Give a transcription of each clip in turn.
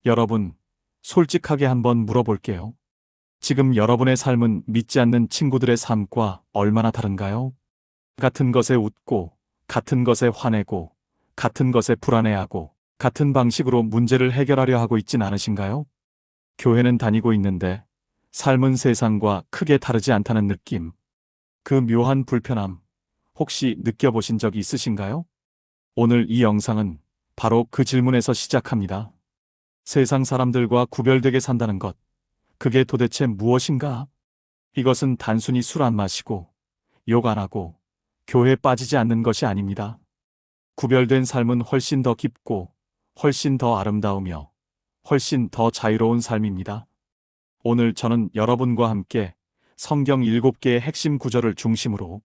여러분, 솔직하게 한번 물어볼게요. 지금 여러분의 삶은 믿지 않는 친구들의 삶과 얼마나 다른가요? 같은 것에 웃고, 같은 것에 화내고, 같은 것에 불안해하고, 같은 방식으로 문제를 해결하려 하고 있진 않으신가요? 교회는 다니고 있는데, 삶은 세상과 크게 다르지 않다는 느낌. 그 묘한 불편함, 혹시 느껴보신 적이 있으신가요? 오늘 이 영상은 바로 그 질문에서 시작합니다. 세상 사람들과 구별되게 산다는 것, 그게 도대체 무엇인가? 이것은 단순히 술 안 마시고, 욕 안 하고, 교회에 빠지지 않는 것이 아닙니다. 구별된 삶은 훨씬 더 깊고, 훨씬 더 아름다우며, 훨씬 더 자유로운 삶입니다. 오늘 저는 여러분과 함께 성경 7개의 핵심 구절을 중심으로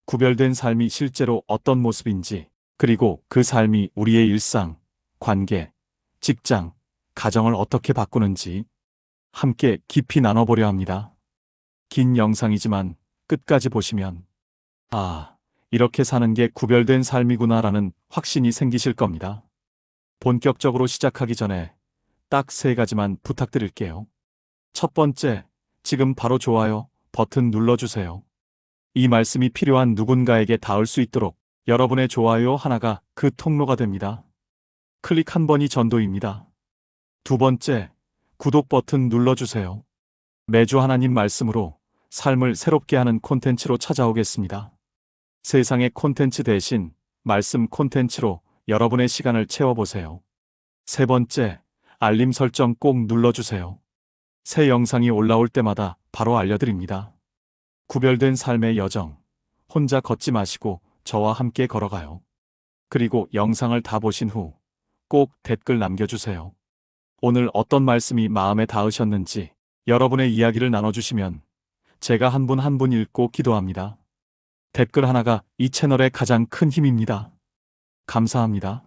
구별된 삶이 실제로 어떤 모습인지, 그리고 그 삶이 우리의 일상, 관계, 직장, 가정을 어떻게 바꾸는지 함께 깊이 나눠보려 합니다. 긴 영상이지만 끝까지 보시면 이렇게 사는 게 구별된 삶이구나라는 확신이 생기실 겁니다. 본격적으로 시작하기 전에 딱 3가지만 부탁드릴게요. 첫 번째, 지금 바로 좋아요 버튼 눌러주세요. 이 말씀이 필요한 누군가에게 닿을 수 있도록 여러분의 좋아요 하나가 그 통로가 됩니다. 클릭 한 번이 전도입니다. 두 번째, 구독 버튼 눌러주세요. 매주 하나님 말씀으로 삶을 새롭게 하는 콘텐츠로 찾아오겠습니다. 세상의 콘텐츠 대신 말씀 콘텐츠로 여러분의 시간을 채워보세요. 세 번째, 알림 설정 꼭 눌러주세요. 새 영상이 올라올 때마다 바로 알려드립니다. 구별된 삶의 여정, 혼자 걷지 마시고 저와 함께 걸어가요. 그리고 영상을 다 보신 후 꼭 댓글 남겨주세요. 오늘 어떤 말씀이 마음에 닿으셨는지 여러분의 이야기를 나눠주시면 제가 한 분 한 분 읽고 기도합니다. 댓글 하나가 이 채널의 가장 큰 힘입니다. 감사합니다.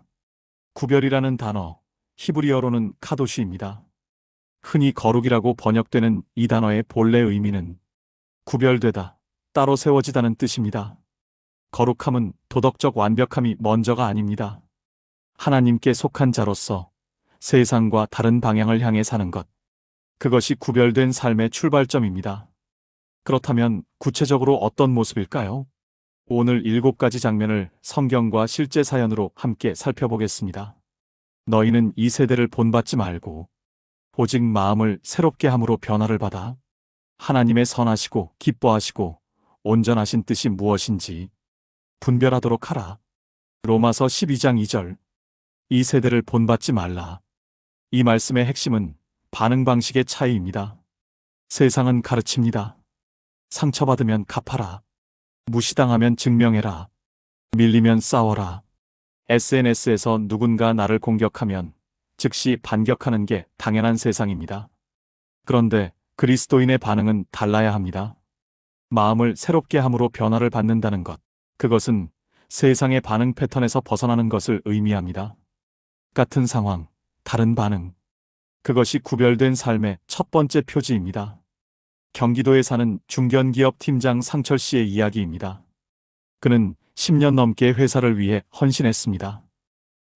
구별이라는 단어, 히브리어로는 카도시입니다. 흔히 거룩이라고 번역되는 이 단어의 본래 의미는 구별되다, 따로 세워지다는 뜻입니다. 거룩함은 도덕적 완벽함이 먼저가 아닙니다. 하나님께 속한 자로서 세상과 다른 방향을 향해 사는 것. 그것이 구별된 삶의 출발점입니다. 그렇다면 구체적으로 어떤 모습일까요? 오늘 7가지 장면을 성경과 실제 사연으로 함께 살펴보겠습니다. 너희는 이 세대를 본받지 말고 오직 마음을 새롭게 함으로 변화를 받아 하나님의 선하시고 기뻐하시고 온전하신 뜻이 무엇인지 분별하도록 하라. 로마서 12장 2절. 이 세대를 본받지 말라. 이 말씀의 핵심은 반응 방식의 차이입니다. 세상은 가르칩니다. 상처받으면 갚아라. 무시당하면 증명해라. 밀리면 싸워라. SNS에서 누군가 나를 공격하면 즉시 반격하는 게 당연한 세상입니다. 그런데 그리스도인의 반응은 달라야 합니다. 마음을 새롭게 함으로 변화를 받는다는 것. 그것은 세상의 반응 패턴에서 벗어나는 것을 의미합니다. 같은 상황, 다른 반응. 그것이 구별된 삶의 첫 번째 표지입니다. 경기도에 사는 중견기업 팀장 상철 씨의 이야기입니다. 그는 10년 넘게 회사를 위해 헌신했습니다.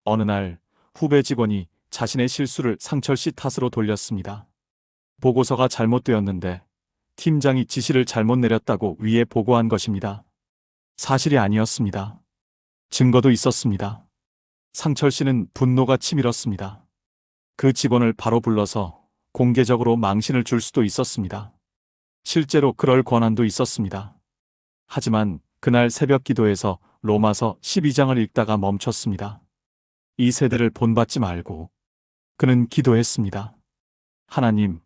어느 날 후배 직원이 자신의 실수를 상철 씨 탓으로 돌렸습니다. 보고서가 잘못되었는데 팀장이 지시를 잘못 내렸다고 위에 보고한 것입니다. 사실이 아니었습니다. 증거도 있었습니다. 상철 씨는 분노가 치밀었습니다. 그 직원을 바로 불러서 공개적으로 망신을 줄 수도 있었습니다. 실제로 그럴 권한도 있었습니다. 하지만 그날 새벽 기도에서 로마서 12장을 읽다가 멈췄습니다. 이 세대를 본받지 말고 그는 기도했습니다. 하나님,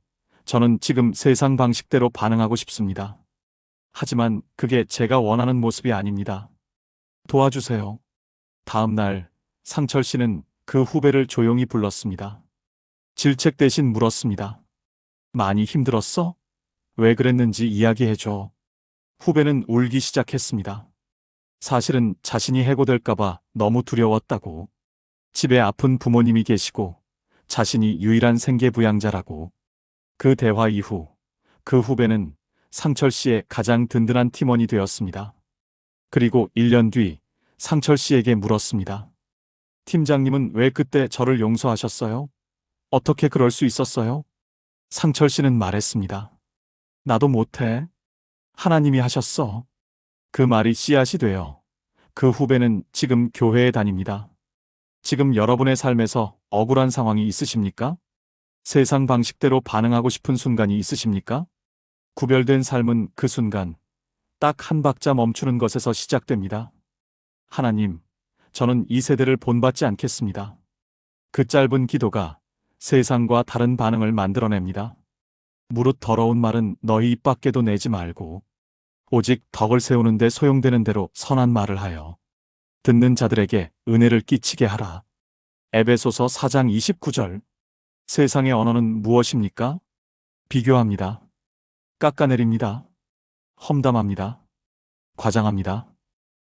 저는 지금 세상 방식대로 반응하고 싶습니다. 하지만 그게 제가 원하는 모습이 아닙니다. 도와주세요. 다음 날 상철 씨는 그 후배를 조용히 불렀습니다. 질책 대신 물었습니다. 많이 힘들었어? 왜 그랬는지 이야기해줘. 후배는 울기 시작했습니다. 사실은 자신이 해고될까봐 너무 두려웠다고. 집에 아픈 부모님이 계시고 자신이 유일한 생계부양자라고. 그 대화 이후 그 후배는 상철 씨의 가장 든든한 팀원이 되었습니다. 그리고 1년 뒤 상철 씨에게 물었습니다. 팀장님은 왜 그때 저를 용서하셨어요? 어떻게 그럴 수 있었어요? 상철 씨는 말했습니다. 나도 못해. 하나님이 하셨어. 그 말이 씨앗이 되어 그 후배는 지금 교회에 다닙니다. 지금 여러분의 삶에서 억울한 상황이 있으십니까? 세상 방식대로 반응하고 싶은 순간이 있으십니까? 구별된 삶은 그 순간 딱 한 박자 멈추는 것에서 시작됩니다. 하나님, 저는 이 세대를 본받지 않겠습니다. 그 짧은 기도가 세상과 다른 반응을 만들어냅니다. 무릇 더러운 말은 너희 입 밖에도 내지 말고 오직 덕을 세우는데 소용되는 대로 선한 말을 하여 듣는 자들에게 은혜를 끼치게 하라. 에베소서 4장 29절. 세상의 언어는 무엇입니까? 비교합니다. 깎아내립니다. 험담합니다. 과장합니다.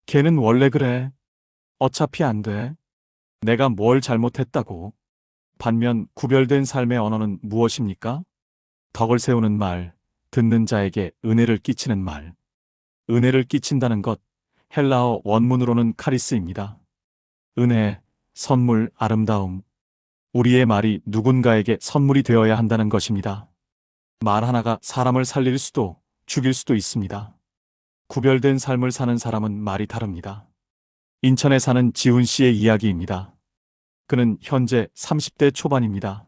걔는 원래 그래. 어차피 안 돼. 내가 뭘 잘못했다고. 반면 구별된 삶의 언어는 무엇입니까? 덕을 세우는 말, 듣는 자에게 은혜를 끼치는 말. 은혜를 끼친다는 것, 헬라어 원문으로는 카리스입니다. 은혜, 선물, 아름다움. 우리의 말이 누군가에게 선물이 되어야 한다는 것입니다. 말 하나가 사람을 살릴 수도 죽일 수도 있습니다. 구별된 삶을 사는 사람은 말이 다릅니다. 인천에 사는 지훈 씨의 이야기입니다. 그는 현재 30대 초반입니다.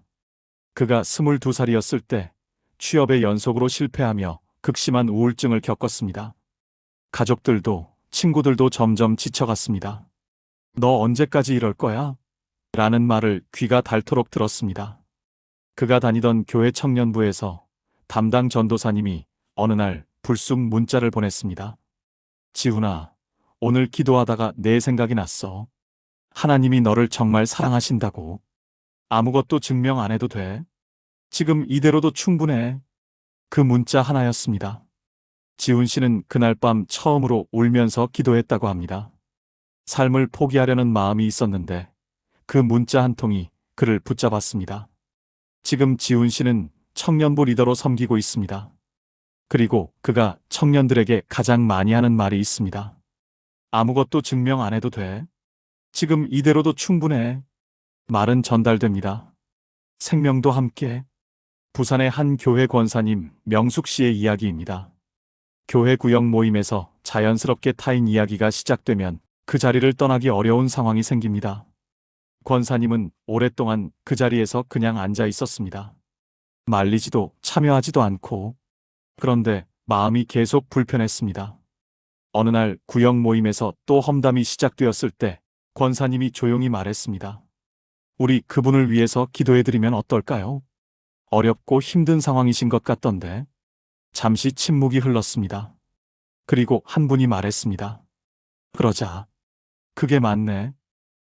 그가 22살이었을 때 취업에 연속으로 실패하며 극심한 우울증을 겪었습니다. 가족들도 친구들도 점점 지쳐갔습니다. 너 언제까지 이럴 거야? 라는 말을 귀가 닳도록 들었습니다. 그가 다니던 교회 청년부에서 담당 전도사님이 어느 날 불쑥 문자를 보냈습니다. 지훈아, 오늘 기도하다가 내 생각이 났어. 하나님이 너를 정말 사랑하신다고. 아무것도 증명 안 해도 돼. 지금 이대로도 충분해. 그 문자 하나였습니다. 지훈 씨는 그날 밤 처음으로 울면서 기도했다고 합니다. 삶을 포기하려는 마음이 있었는데 그 문자 한 통이 그를 붙잡았습니다. 지금 지훈 씨는 청년부 리더로 섬기고 있습니다. 그리고 그가 청년들에게 가장 많이 하는 말이 있습니다. 아무것도 증명 안 해도 돼. 지금 이대로도 충분해. 말은 전달됩니다. 생명도 함께. 부산의 한 교회 권사님 명숙 씨의 이야기입니다. 교회 구역 모임에서 자연스럽게 타인 이야기가 시작되면 그 자리를 떠나기 어려운 상황이 생깁니다. 권사님은 오랫동안 그 자리에서 그냥 앉아 있었습니다. 말리지도 참여하지도 않고. 그런데 마음이 계속 불편했습니다. 어느 날 구역 모임에서 또 험담이 시작되었을 때 권사님이 조용히 말했습니다. 우리 그분을 위해서 기도해드리면 어떨까요? 어렵고 힘든 상황이신 것 같던데. 잠시 침묵이 흘렀습니다. 그리고 한 분이 말했습니다. 그러자. 그게 맞네.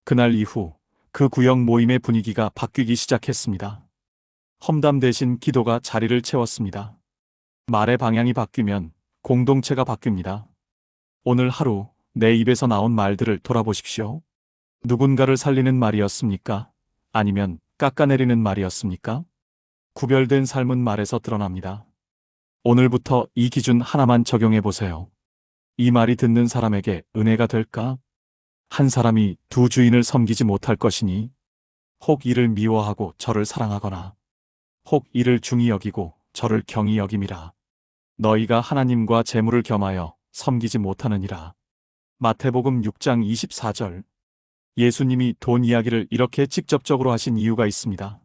그날 이후 그 구역 모임의 분위기가 바뀌기 시작했습니다. 험담 대신 기도가 자리를 채웠습니다. 말의 방향이 바뀌면 공동체가 바뀝니다. 오늘 하루 내 입에서 나온 말들을 돌아보십시오. 누군가를 살리는 말이었습니까? 아니면 깎아내리는 말이었습니까? 구별된 삶은 말에서 드러납니다. 오늘부터 이 기준 하나만 적용해 보세요. 이 말이 듣는 사람에게 은혜가 될까? 한 사람이 두 주인을 섬기지 못할 것이니 혹 이를 미워하고 저를 사랑하거나 혹 이를 중히 여기고 저를 경히 여김이라. 너희가 하나님과 재물을 겸하여 섬기지 못하느니라. 마태복음 6장 24절. 예수님이 돈 이야기를 이렇게 직접적으로 하신 이유가 있습니다.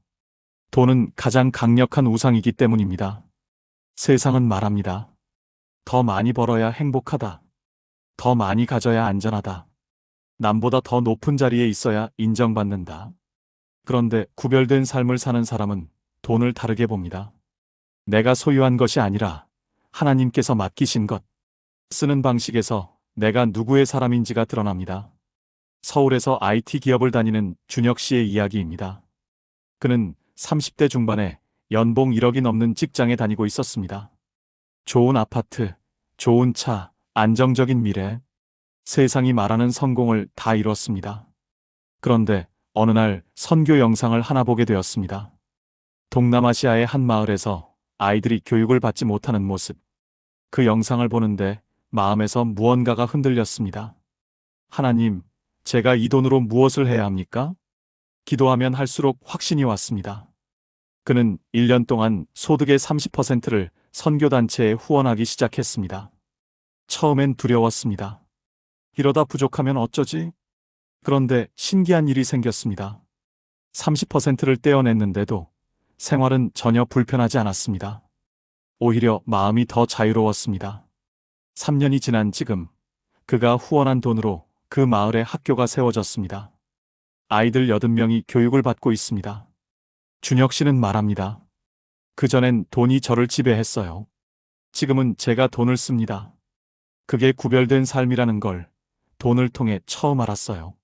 돈은 가장 강력한 우상이기 때문입니다. 세상은 말합니다. 더 많이 벌어야 행복하다. 더 많이 가져야 안전하다. 남보다 더 높은 자리에 있어야 인정받는다. 그런데 구별된 삶을 사는 사람은 돈을 다르게 봅니다. 내가 소유한 것이 아니라 하나님께서 맡기신 것. 쓰는 방식에서 내가 누구의 사람인지가 드러납니다. 서울에서 IT 기업을 다니는 준혁 씨의 이야기입니다. 그는 30대 중반에 연봉 1억이 넘는 직장에 다니고 있었습니다. 좋은 아파트, 좋은 차, 안정적인 미래. 세상이 말하는 성공을 다 이뤘습니다. 그런데 어느 날 선교 영상을 하나 보게 되었습니다. 동남아시아의 한 마을에서 아이들이 교육을 받지 못하는 모습. 그 영상을 보는데 마음에서 무언가가 흔들렸습니다. 하나님, 제가 이 돈으로 무엇을 해야 합니까? 기도하면 할수록 확신이 왔습니다. 그는 1년 동안 소득의 30%를 선교단체에 후원하기 시작했습니다. 처음엔 두려웠습니다. 이러다 부족하면 어쩌지? 그런데 신기한 일이 생겼습니다. 30%를 떼어냈는데도 생활은 전혀 불편하지 않았습니다. 오히려 마음이 더 자유로웠습니다. 3년이 지난 지금 그가 후원한 돈으로 그 마을에 학교가 세워졌습니다. 아이들 80명이 교육을 받고 있습니다. 준혁 씨는 말합니다. 그전엔 돈이 저를 지배했어요. 지금은 제가 돈을 씁니다. 그게 구별된 삶이라는 걸 돈을 통해 처음 알았어요.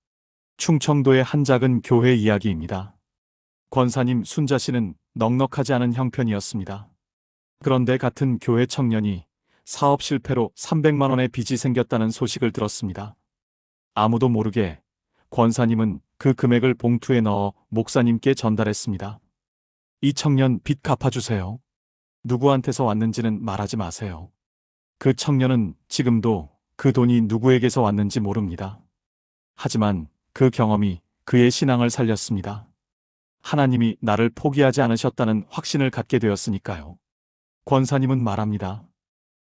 충청도의 한 작은 교회 이야기입니다. 권사님 순자 씨는 넉넉하지 않은 형편이었습니다. 그런데 같은 교회 청년이 사업 실패로 300만 원의 빚이 생겼다는 소식을 들었습니다. 아무도 모르게 권사님은 그 금액을 봉투에 넣어 목사님께 전달했습니다. 이 청년 빚 갚아주세요. 누구한테서 왔는지는 말하지 마세요. 그 청년은 지금도 그 돈이 누구에게서 왔는지 모릅니다. 하지만 그 경험이 그의 신앙을 살렸습니다. 하나님이 나를 포기하지 않으셨다는 확신을 갖게 되었으니까요. 권사님은 말합니다.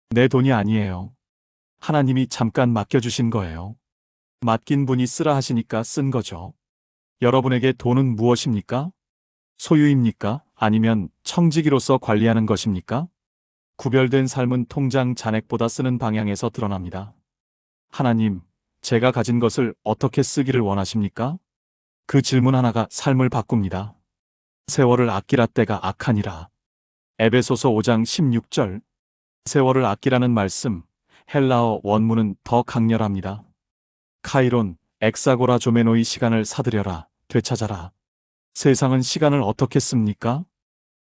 내 돈이 아니에요. 하나님이 잠깐 맡겨주신 거예요. 맡긴 분이 쓰라 하시니까 쓴 거죠. 여러분에게 돈은 무엇입니까? 소유입니까? 아니면 청지기로서 관리하는 것입니까? 구별된 삶은 통장 잔액보다 쓰는 방향에서 드러납니다. 하나님, 제가 가진 것을 어떻게 쓰기를 원하십니까? 그 질문 하나가 삶을 바꿉니다. 세월을 아끼라 때가 악하니라. 에베소서 5장 16절. 세월을 아끼라는 말씀, 헬라어 원문은 더 강렬합니다. 카이론, 엑사고라 조메노이 시간을 사들여라, 되찾아라. 세상은 시간을 어떻게 씁니까?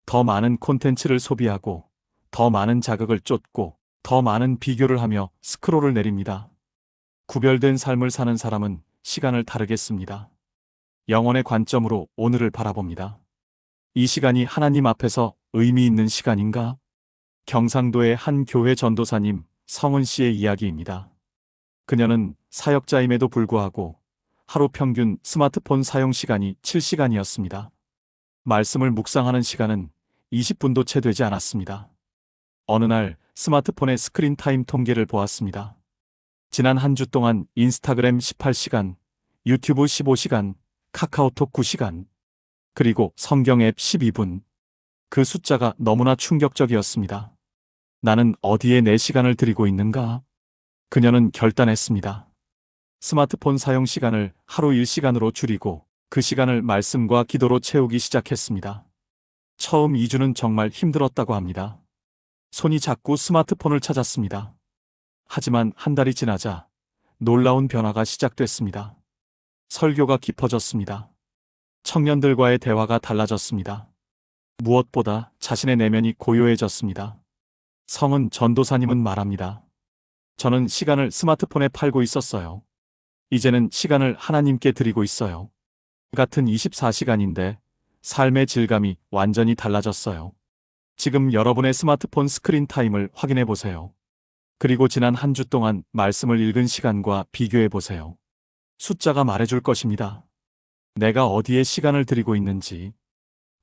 더 많은 콘텐츠를 소비하고, 더 많은 자극을 쫓고, 더 많은 비교를 하며 스크롤을 내립니다. 구별된 삶을 사는 사람은 시간을 다르게 씁니다. 영혼의 관점으로 오늘을 바라봅니다. 이 시간이 하나님 앞에서 의미 있는 시간인가? 경상도의 한 교회 전도사님 성은 씨의 이야기입니다. 그녀는 사역자임에도 불구하고 하루 평균 스마트폰 사용 시간이 7시간이었습니다. 말씀을 묵상하는 시간은 20분도 채 되지 않았습니다. 어느 날 스마트폰의 스크린 타임 통계를 보았습니다. 지난 한 주 동안 인스타그램 18시간, 유튜브 15시간, 카카오톡 9시간, 그리고 성경 앱 12분. 그 숫자가 너무나 충격적이었습니다. 나는 어디에 내 시간을 들이고 있는가? 그녀는 결단했습니다. 스마트폰 사용 시간을 하루 1시간으로 줄이고 그 시간을 말씀과 기도로 채우기 시작했습니다. 처음 2주는 정말 힘들었다고 합니다. 손이 자꾸 스마트폰을 찾았습니다. 하지만 한 달이 지나자 놀라운 변화가 시작됐습니다. 설교가 깊어졌습니다. 청년들과의 대화가 달라졌습니다. 무엇보다 자신의 내면이 고요해졌습니다. 성은 전도사님은 말합니다. 저는 시간을 스마트폰에 팔고 있었어요. 이제는 시간을 하나님께 드리고 있어요. 같은 24시간인데 삶의 질감이 완전히 달라졌어요. 지금 여러분의 스마트폰 스크린 타임을 확인해 보세요. 그리고 지난 한 주 동안 말씀을 읽은 시간과 비교해 보세요. 숫자가 말해줄 것입니다. 내가 어디에 시간을 들이고 있는지,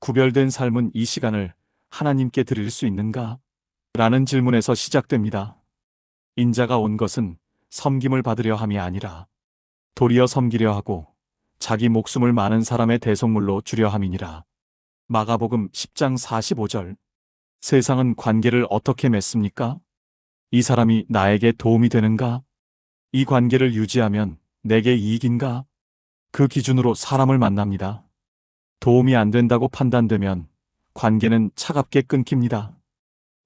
구별된 삶은 이 시간을 하나님께 드릴 수 있는가? 라는 질문에서 시작됩니다. 인자가 온 것은 섬김을 받으려 함이 아니라 도리어 섬기려 하고 자기 목숨을 많은 사람의 대속물로 주려 함이니라. 마가복음 10장 45절. 세상은 관계를 어떻게 맺습니까? 이 사람이 나에게 도움이 되는가? 이 관계를 유지하면 내게 이익인가? 그 기준으로 사람을 만납니다. 도움이 안 된다고 판단되면 관계는 차갑게 끊깁니다.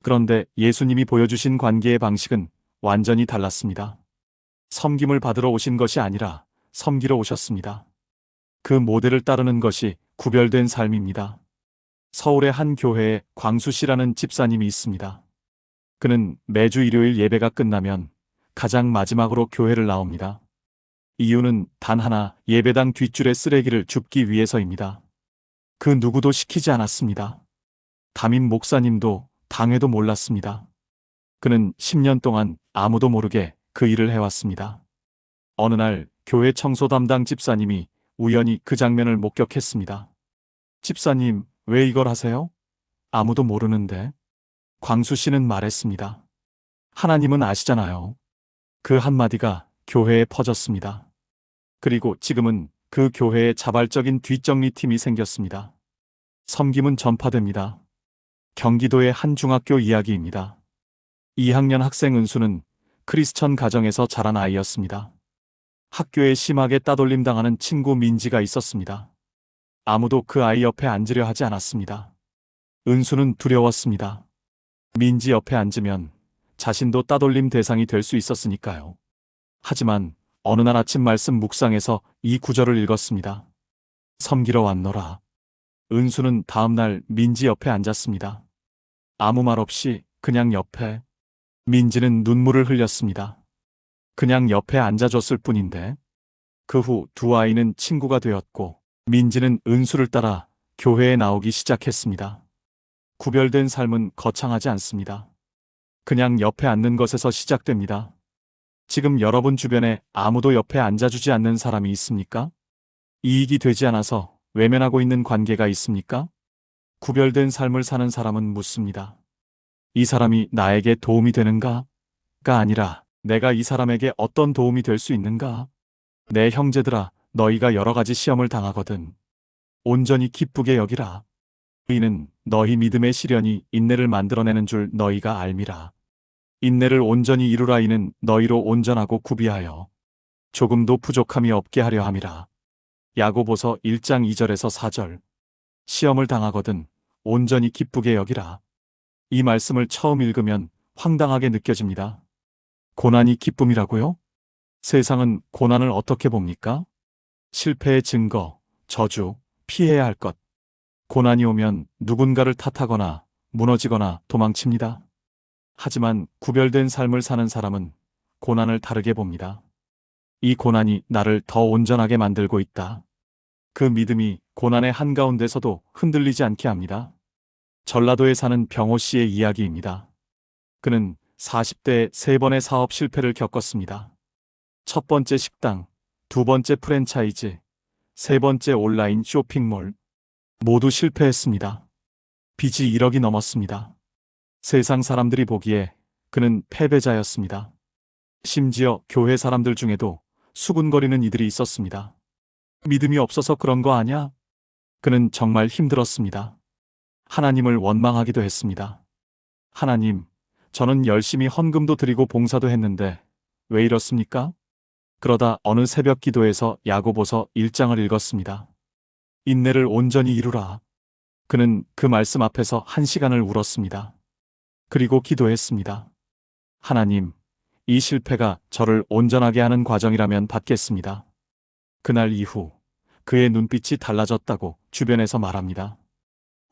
그런데 예수님이 보여주신 관계의 방식은 완전히 달랐습니다. 섬김을 받으러 오신 것이 아니라 섬기러 오셨습니다. 그 모델을 따르는 것이 구별된 삶입니다. 서울의 한 교회에 광수 씨라는 집사님이 있습니다. 그는 매주 일요일 예배가 끝나면 가장 마지막으로 교회를 나옵니다. 이유는 단 하나, 예배당 뒷줄에 쓰레기를 줍기 위해서입니다. 그 누구도 시키지 않았습니다. 담임 목사님도 당회도 몰랐습니다. 그는 10년 동안 아무도 모르게 그 일을 해왔습니다. 어느 날 교회 청소 담당 집사님이 우연히 그 장면을 목격했습니다. 집사님, 왜 이걸 하세요? 아무도 모르는데. 광수 씨는 말했습니다. 하나님은 아시잖아요. 그 한마디가 교회에 퍼졌습니다. 그리고 지금은 그 교회에 자발적인 뒷정리팀이 생겼습니다. 섬김은 전파됩니다. 경기도의 한 중학교 이야기입니다. 2학년 학생 은수는 크리스천 가정에서 자란 아이였습니다. 학교에 심하게 따돌림 당하는 친구 민지가 있었습니다. 아무도 그 아이 옆에 앉으려 하지 않았습니다. 은수는 두려웠습니다. 민지 옆에 앉으면 자신도 따돌림 대상이 될 수 있었으니까요. 하지만 어느 날 아침 말씀 묵상에서 이 구절을 읽었습니다. 섬기러 왔노라. 은수는 다음 날 민지 옆에 앉았습니다. 아무 말 없이 그냥 옆에. 민지는 눈물을 흘렸습니다. 그냥 옆에 앉아줬을 뿐인데. 그 후 두 아이는 친구가 되었고 민지는 은수를 따라 교회에 나오기 시작했습니다. 구별된 삶은 거창하지 않습니다. 그냥 옆에 앉는 것에서 시작됩니다. 지금 여러분 주변에 아무도 옆에 앉아주지 않는 사람이 있습니까? 이익이 되지 않아서 외면하고 있는 관계가 있습니까? 구별된 삶을 사는 사람은 묻습니다. 이 사람이 나에게 도움이 되는가?가 아니라 내가 이 사람에게 어떤 도움이 될 수 있는가? 내 형제들아, 너희가 여러 가지 시험을 당하거든 온전히 기쁘게 여기라. 이는 너희 믿음의 시련이 인내를 만들어내는 줄 너희가 알미라. 인내를 온전히 이루라. 이는 너희로 온전하고 구비하여 조금도 부족함이 없게 하려 함이라. 야고보서 1장 2절에서 4절. 시험을 당하거든 온전히 기쁘게 여기라. 이 말씀을 처음 읽으면 황당하게 느껴집니다. 고난이 기쁨이라고요? 세상은 고난을 어떻게 봅니까? 실패의 증거, 저주, 피해야 할 것. 고난이 오면 누군가를 탓하거나 무너지거나 도망칩니다. 하지만 구별된 삶을 사는 사람은 고난을 다르게 봅니다. 이 고난이 나를 더 온전하게 만들고 있다. 그 믿음이 고난의 한가운데서도 흔들리지 않게 합니다. 전라도에 사는 병호 씨의 이야기입니다. 그는 40대에 3번의 사업 실패를 겪었습니다. 첫 번째 식당, 두 번째 프랜차이즈, 세 번째 온라인 쇼핑몰. 모두 실패했습니다. 빚이 1억이 넘었습니다. 세상 사람들이 보기에 그는 패배자였습니다. 심지어 교회 사람들 중에도 수군거리는 이들이 있었습니다. 믿음이 없어서 그런 거 아냐? 그는 정말 힘들었습니다. 하나님을 원망하기도 했습니다. 하나님, 저는 열심히 헌금도 드리고 봉사도 했는데 왜 이렇습니까? 그러다 어느 새벽 기도에서 야고보서 1장을 읽었습니다. 인내를 온전히 이루라. 그는 그 말씀 앞에서 1시간을 울었습니다. 그리고 기도했습니다. 하나님, 이 실패가 저를 온전하게 하는 과정이라면 받겠습니다. 그날 이후 그의 눈빛이 달라졌다고 주변에서 말합니다.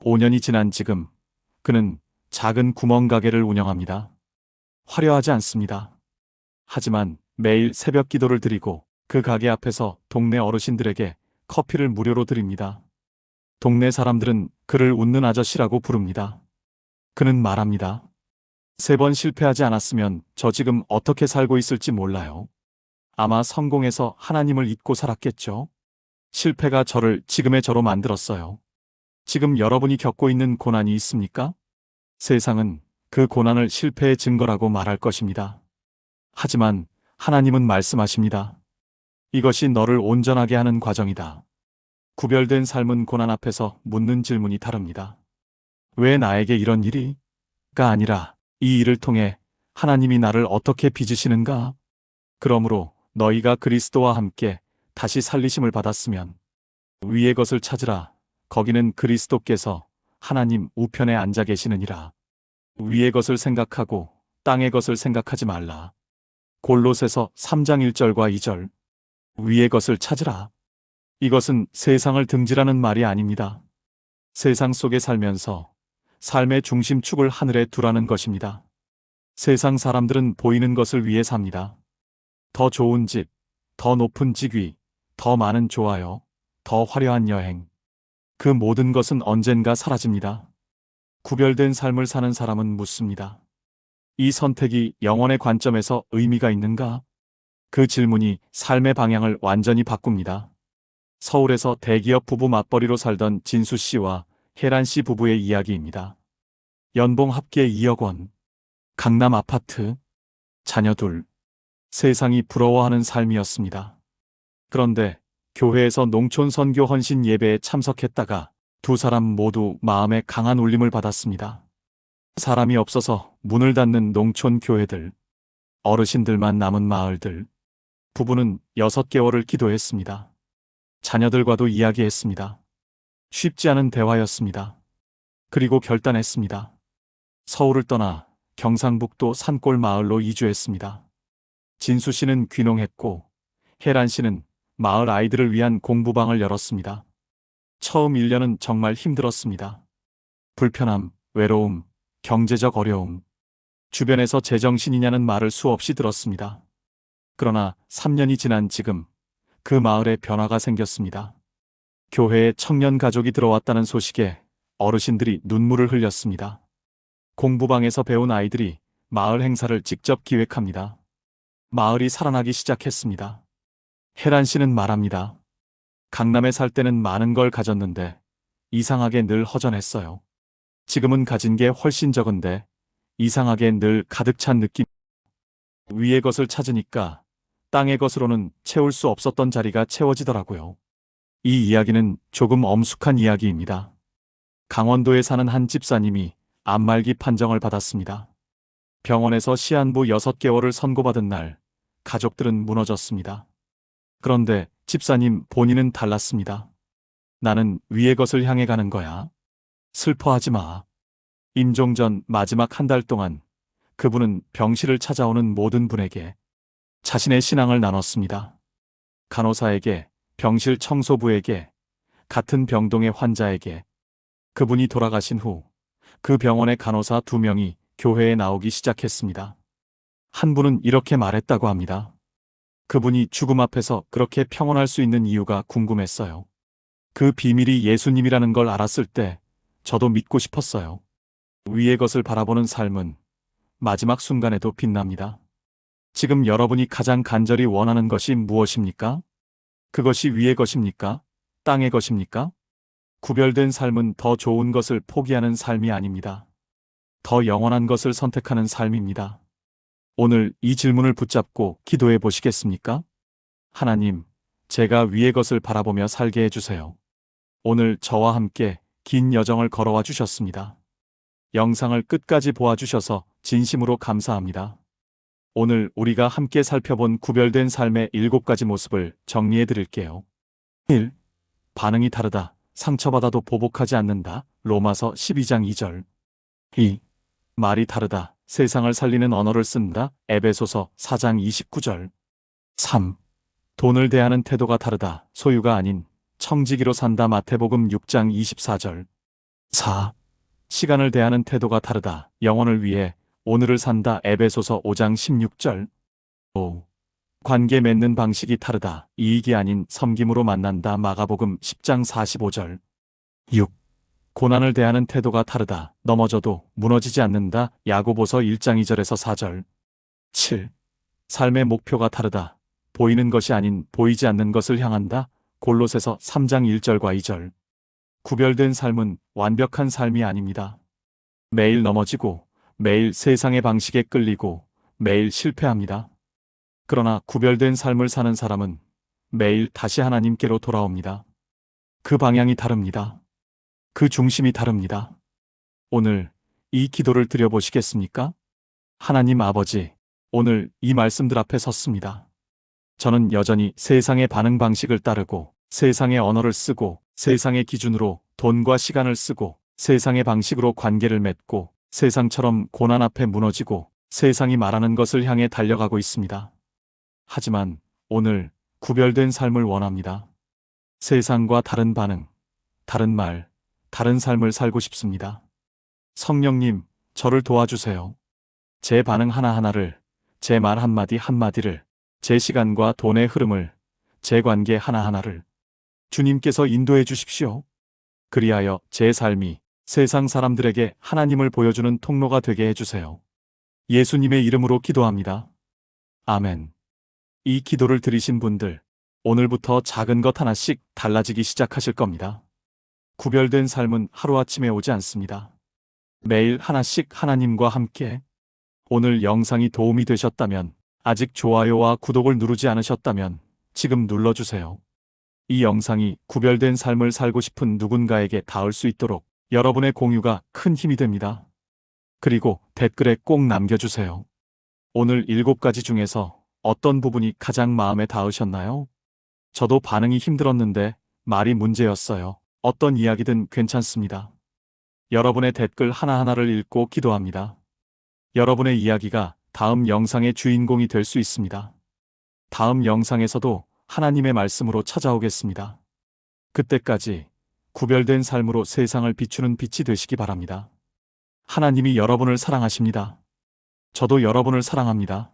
5년이 지난 지금 그는 작은 구멍가게를 운영합니다. 화려하지 않습니다. 하지만 매일 새벽 기도를 드리고 그 가게 앞에서 동네 어르신들에게 커피를 무료로 드립니다. 동네 사람들은 그를 웃는 아저씨라고 부릅니다. 그는 말합니다. 3번 실패하지 않았으면 저 지금 어떻게 살고 있을지 몰라요. 아마 성공해서 하나님을 잊고 살았겠죠. 실패가 저를 지금의 저로 만들었어요. 지금 여러분이 겪고 있는 고난이 있습니까? 세상은 그 고난을 실패의 증거라고 말할 것입니다. 하지만 하나님은 말씀하십니다. 이것이 너를 온전하게 하는 과정이다. 구별된 삶은 고난 앞에서 묻는 질문이 다릅니다. 왜 나에게 이런 일이?가 아니라 이 일을 통해 하나님이 나를 어떻게 빚으시는가? 그러므로 너희가 그리스도와 함께 다시 살리심을 받았으면 위의 것을 찾으라. 거기는 그리스도께서 하나님 우편에 앉아 계시느니라. 위의 것을 생각하고 땅의 것을 생각하지 말라. 골로새서 3장 1절과 2절. 위의 것을 찾으라. 이것은 세상을 등지라는 말이 아닙니다. 세상 속에 살면서 삶의 중심축을 하늘에 두라는 것입니다. 세상 사람들은 보이는 것을 위해 삽니다. 더 좋은 집, 더 높은 직위, 더 많은 좋아요, 더 화려한 여행. 그 모든 것은 언젠가 사라집니다. 구별된 삶을 사는 사람은 묻습니다. 이 선택이 영혼의 관점에서 의미가 있는가? 그 질문이 삶의 방향을 완전히 바꿉니다. 서울에서 대기업 부부 맞벌이로 살던 진수 씨와 혜란 씨 부부의 이야기입니다. 연봉 합계 2억 원, 강남 아파트, 자녀 둘, 세상이 부러워하는 삶이었습니다. 그런데 교회에서 농촌 선교 헌신 예배에 참석했다가 두 사람 모두 마음에 강한 울림을 받았습니다. 사람이 없어서 문을 닫는 농촌 교회들, 어르신들만 남은 마을들, 부부는 6개월을 기도했습니다. 자녀들과도 이야기했습니다. 쉽지 않은 대화였습니다. 그리고 결단했습니다. 서울을 떠나 경상북도 산골 마을로 이주했습니다. 진수 씨는 귀농했고 혜란 씨는 마을 아이들을 위한 공부방을 열었습니다. 처음 1년은 정말 힘들었습니다. 불편함, 외로움, 경제적 어려움, 주변에서 제정신이냐는 말을 수없이 들었습니다. 그러나 3년이 지난 지금 그 마을에 변화가 생겼습니다. 교회에 청년 가족이 들어왔다는 소식에 어르신들이 눈물을 흘렸습니다. 공부방에서 배운 아이들이 마을 행사를 직접 기획합니다. 마을이 살아나기 시작했습니다. 혜란 씨는 말합니다. 강남에 살 때는 많은 걸 가졌는데 이상하게 늘 허전했어요. 지금은 가진 게 훨씬 적은데 이상하게 늘 가득 찬 느낌. 위의 것을 찾으니까 땅의 것으로는 채울 수 없었던 자리가 채워지더라고요. 이 이야기는 조금 엄숙한 이야기입니다. 강원도에 사는 한 집사님이 암말기 판정을 받았습니다. 병원에서 시한부 6개월을 선고받은 날, 가족들은 무너졌습니다. 그런데 집사님 본인은 달랐습니다. 나는 위의 것을 향해 가는 거야. 슬퍼하지 마. 임종 전 마지막 한 달 동안 그분은 병실을 찾아오는 모든 분에게 자신의 신앙을 나눴습니다. 간호사에게, 병실 청소부에게, 같은 병동의 환자에게. 그분이 돌아가신 후 그 병원의 간호사 2명이 교회에 나오기 시작했습니다. 한 분은 이렇게 말했다고 합니다. 그분이 죽음 앞에서 그렇게 평온할 수 있는 이유가 궁금했어요. 그 비밀이 예수님이라는 걸 알았을 때 저도 믿고 싶었어요. 위의 것을 바라보는 삶은 마지막 순간에도 빛납니다. 지금 여러분이 가장 간절히 원하는 것이 무엇입니까? 그것이 위의 것입니까? 땅의 것입니까? 구별된 삶은 더 좋은 것을 포기하는 삶이 아닙니다. 더 영원한 것을 선택하는 삶입니다. 오늘 이 질문을 붙잡고 기도해 보시겠습니까? 하나님, 제가 위의 것을 바라보며 살게 해주세요. 오늘 저와 함께 긴 여정을 걸어와 주셨습니다. 영상을 끝까지 보아주셔서 진심으로 감사합니다. 오늘 우리가 함께 살펴본 구별된 삶의 7가지 모습을 정리해 드릴게요. 1. 반응이 다르다. 상처받아도 보복하지 않는다. 로마서 12장 2절. 2. 말이 다르다. 세상을 살리는 언어를 쓴다. 에베소서 4장 29절. 3. 돈을 대하는 태도가 다르다. 소유가 아닌 청지기로 산다. 마태복음 6장 24절. 4. 시간을 대하는 태도가 다르다. 영혼을 위해 오늘을 산다. 에베소서 5장 16절. 5. 관계 맺는 방식이 다르다. 이익이 아닌 섬김으로 만난다. 마가복음 10장 45절. 6. 고난을 대하는 태도가 다르다. 넘어져도 무너지지 않는다. 야고보서 1장 2절에서 4절. 7. 삶의 목표가 다르다. 보이는 것이 아닌 보이지 않는 것을 향한다. 골로새서 3장 1절과 2절. 구별된 삶은 완벽한 삶이 아닙니다. 매일 넘어지고 매일 세상의 방식에 끌리고 매일 실패합니다. 그러나 구별된 삶을 사는 사람은 매일 다시 하나님께로 돌아옵니다. 그 방향이 다릅니다. 그 중심이 다릅니다. 오늘 이 기도를 드려보시겠습니까? 하나님 아버지, 오늘 이 말씀들 앞에 섰습니다. 저는 여전히 세상의 반응 방식을 따르고 세상의 언어를 쓰고 세상의 기준으로 돈과 시간을 쓰고 세상의 방식으로 관계를 맺고 세상처럼 고난 앞에 무너지고 세상이 말하는 것을 향해 달려가고 있습니다. 하지만 오늘 구별된 삶을 원합니다. 세상과 다른 반응, 다른 말, 다른 삶을 살고 싶습니다. 성령님, 저를 도와주세요. 제 반응 하나하나를, 제 말 한마디 한마디를, 제 시간과 돈의 흐름을, 제 관계 하나하나를 주님께서 인도해 주십시오. 그리하여 제 삶이 세상 사람들에게 하나님을 보여주는 통로가 되게 해주세요. 예수님의 이름으로 기도합니다. 아멘. 이 기도를 들으신 분들, 오늘부터 작은 것 하나씩 달라지기 시작하실 겁니다. 구별된 삶은 하루아침에 오지 않습니다. 매일 하나씩 하나님과 함께. 오늘 영상이 도움이 되셨다면, 아직 좋아요와 구독을 누르지 않으셨다면 지금 눌러주세요. 이 영상이 구별된 삶을 살고 싶은 누군가에게 닿을 수 있도록 여러분의 공유가 큰 힘이 됩니다. 그리고 댓글에 꼭 남겨주세요. 오늘 7가지 중에서 어떤 부분이 가장 마음에 닿으셨나요? 저도 반응이 힘들었는데 말이 문제였어요. 어떤 이야기든 괜찮습니다. 여러분의 댓글 하나하나를 읽고 기도합니다. 여러분의 이야기가 다음 영상의 주인공이 될 수 있습니다. 다음 영상에서도 하나님의 말씀으로 찾아오겠습니다. 그때까지 구별된 삶으로 세상을 비추는 빛이 되시기 바랍니다. 하나님이 여러분을 사랑하십니다. 저도 여러분을 사랑합니다.